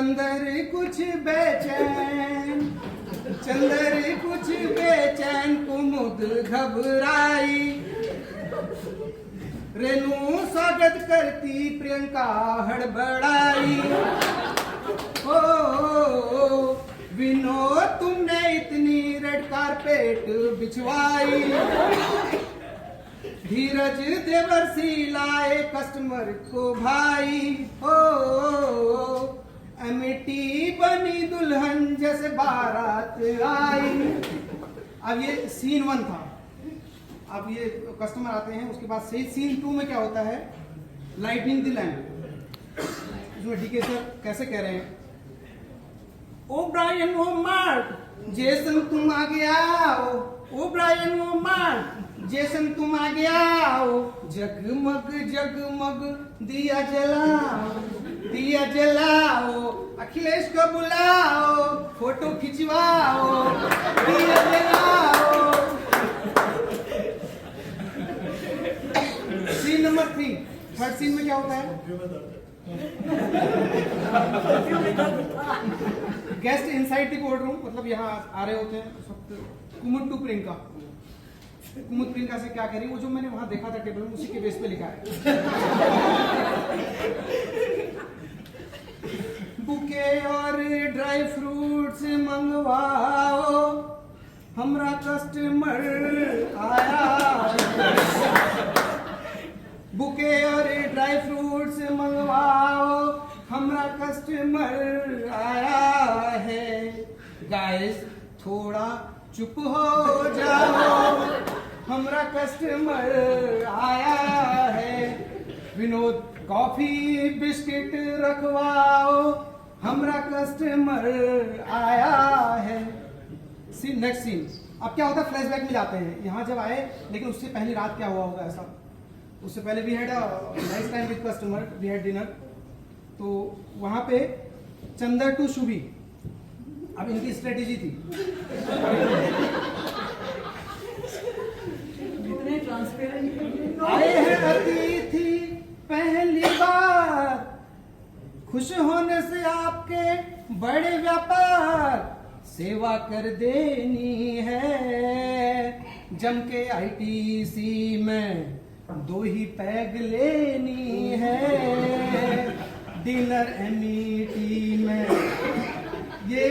चंदर कुछ बेचैन, चंदर कुछ बेचैन, कुमुद घबराई। रेनू स्वागत करती, प्रियंका हड़बड़ाई। ओ विनोद तुमने इतनी रेड कारपेट बिछवाई। धीरज देवर्षी लाए कस्टमर को भाई। हो अमिटी बनी दुल्हन जैसे बारात आई। अब ये सीन 1 था। अब ये कस्टमर आते हैं, उसके बाद से सीन 2 में क्या होता है, लाइटिंग द लैम्प। इसमें डीके सर कैसे कह रहे हैं, ओ ब्रायन ओ मार्क, जेसन तुम आगे आओ। ओ ब्रायन ओ मार्क, जेसन तुम आगे आओ। जगमग जगमग दिया जलाओ, दिया जलाओ। अखिलेश को बुलाओ, फोटो खिंचवाओ, दिया जलाओ। सीन नंबर 3, थर्ड सीन में क्या होता है, guest inside the court room, मतलब यहाँ आ रहे होते हैं उस वक्त। कुमुद टू प्रियंका, कुमुद प्रियंका से क्या कह रही है, वो जो मैंने वहां देखा था टेबल में, उसी के बेस पे लिखा है। बुके और ड्राई फ्रूट्स मंगवाओ, हमरा कस्टमर आया। बुके और ड्राई फ्रूट्स मंगवाओ, हमरा कस्टमर आया है। गाइस थोड़ा चुप हो जाओ, हमरा कस्टमर आया है। विनोद कॉफी बिस्किट रखवाओ, हमरा कस्टमर आया है। Scene next scene. अब क्या होता है, फ्लैशबैक में जाते हैं। यहाँ जब आए, लेकिन उससे पहली रात क्या हुआ होगा ऐसा, उससे पहले we had a nice time with customer, we had dinner. तो वहां पे चंदर टू शुभी, अब इनकी स्ट्रेटेजी थी। आए हैं अतिथि पहली बार, खुश होने से आपके बड़े व्यापार, सेवा कर देनी है। जम के आईटीसी में 2 ही पैग लेनी है। डिनर एमईटी में ये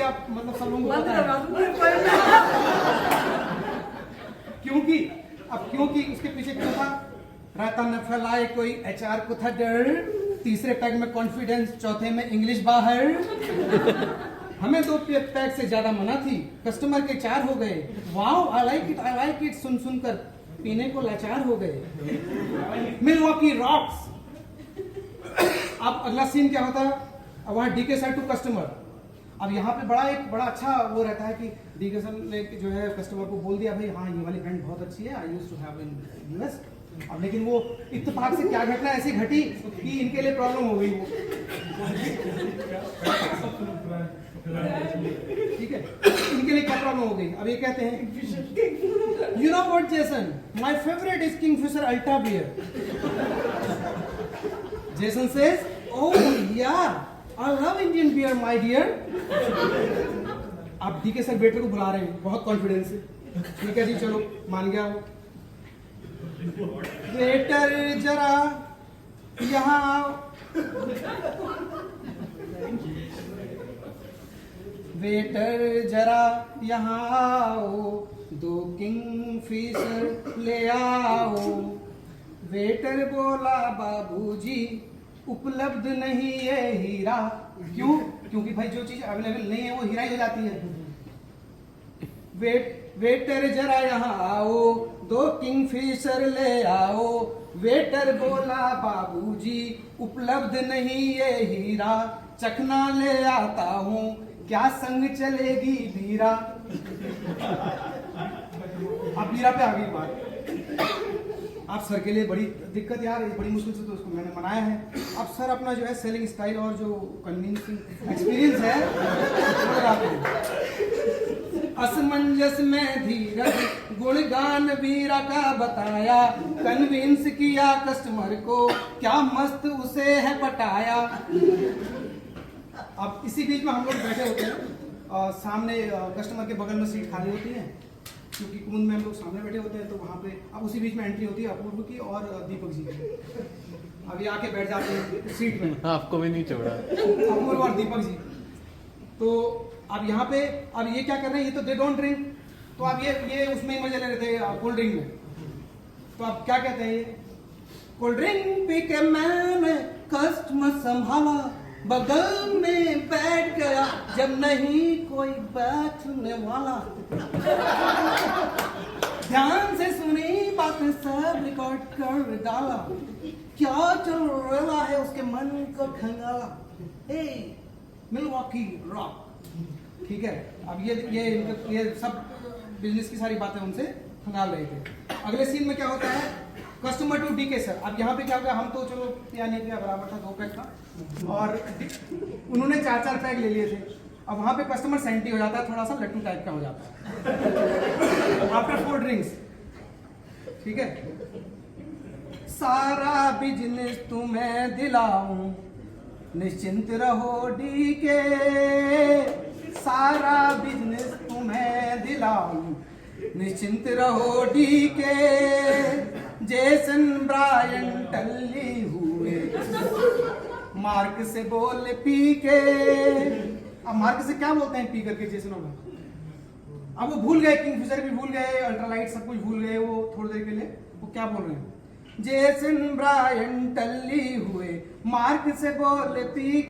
आप मतलब सब लोगों को पता है। क्योंकि उसके पीछे क्या था, रायता न फैलाए कोई एचआर को था डर। तीसरे पैग में कॉन्फिडेंस, चौथे में इंग्लिश बाहर। हमें 2 पैग से ज्यादा मना थी, कस्टमर के 4 हो गए। वाओ आई लाइक इट सुन सुनकर पीने को लाचार हो गए। Milwaukee rocks. अब अगला सीन क्या होता है, अब वहां डीके सर टू कस्टमर। अब यहाँ पे बड़ा अच्छा वो रहता है कि डीके सर ने जो है कस्टमर को बोल दिया, भाई हाँ ये वाली ब्रांड बहुत अच्छी है, I used to have in US. अब लेकिन वो इत्तेफाक से क्या घटना ऐसी घटी कि इनके लिए प्रॉब्लम हो गई वो। ठीक है, इनके लिए क्या प्रॉब्लम हो गई। अब ये कहते हैं, you know what Jason, my favourite is Kingfisher ultra beer. Jason says, oh yeah, I love Indian beer my dear. अब डीके सर वेटर को बुला रहे हैं बहुत कॉन्फिडेंस से। ठीक है जी, चलो मान गया वो। वेटर जरा यहाँ आओ, वेटर जरा यहाँ आओ, 2 किंगफिशर ले आओ। वेटर बोला, बाबूजी उपलब्ध नहीं है हीरा। क्यों? क्योंकि भाई जो चीज अवेलेबल नहीं है वो हीरा ही हो जाती है। वेटर जरा यहाँ आओ, 2 किंगफिशर ले आओ। वेटर बोला, बाबूजी उपलब्ध नहीं ये हीरा। चखना ले आता हूँ, क्या संग चलेगी बीरा। अब बीरा पे आ गई बात। आप सर के लिए बड़ी दिक्कत यार, बड़ी मुश्किल से तो उसको मैंने मनाया है। अब सर अपना जो है सेलिंग स्टाइल और जो कन्विंसिंग एक्सपीरियंस है, असमंजस में धीरज गुणगान वीरा का बताया। कन्विंस किया कस्टमर को, क्या मस्त उसे है पटाया। अब इसी बीच में हम लोग बैठे होते हैं, सामने कस्टमर के बगल में सीट खाली होती है, क्योंकि कुंभ में हम लोग सामने बैठे होते हैं, तो वहाँ पे अब उसी बीच में एंट्री होती है अपूर्व की और दीपक जी की। अब ये आके बैठ जाते हैं सीट में, आपको भी नहीं छोड़ा। अपूर्व और दीपक जी। तो अब यहाँ पे अब ये क्या कर रहे हैं, ये तो दे डोंट ड्रिंक, तो अब ये उसमें ही मजे ले रहे थे कोल्ड ड्रिंक में। तो अब क्या कहते हैं, ये कोल्ड ड्रिंक पी के मैंने कस्टमर संभाला, बगल में बैठ गया जब नहीं कोई बैठने वाला। ध्यान से सुनी बातें सब रिकॉर्ड कर डाला, क्या चल रहा है उसके मन को खंगाला। हे मिलवॉकी रॉक, ठीक है। अब ये सब बिजनेस की सारी बातें उनसे खंगाल रहे थे। अगले सीन में क्या होता है, कस्टमर टू डीके सर। अब यहाँ पे क्या होगा, हम तो चलो पिया नहीं पिया बराबर था, 2 पैक था और उन्होंने 4-4 पैक ले लिए थे। अब वहाँ पे कस्टमर सेंटी हो जाता है, थोड़ा सा लट्टू टाइप का हो जाता है आफ्टर 4 ड्रिंक्स, ठीक है। सारा बिजनेस तुम्हें दिलाऊं, निश्चिंत रहो डीके, सारा बिजनेस तुम्हें दिलाऊं, निश्चिंत रहो डीके। जेसन ब्रायन टल्ली हुए, मार्क से बोल पी के। अब मार्क से क्या बोलते हैं पी करके जेसन होगा। अब वो भूल गए, किंगफिशर भी भूल गए, अल्ट्रालाइट सब कुछ भूल गए वो थोड़ी देर के लिए। वो क्या बोल रहे हैं, जेसन ब्रायन टल्ली हुए, मार्क से बोल पी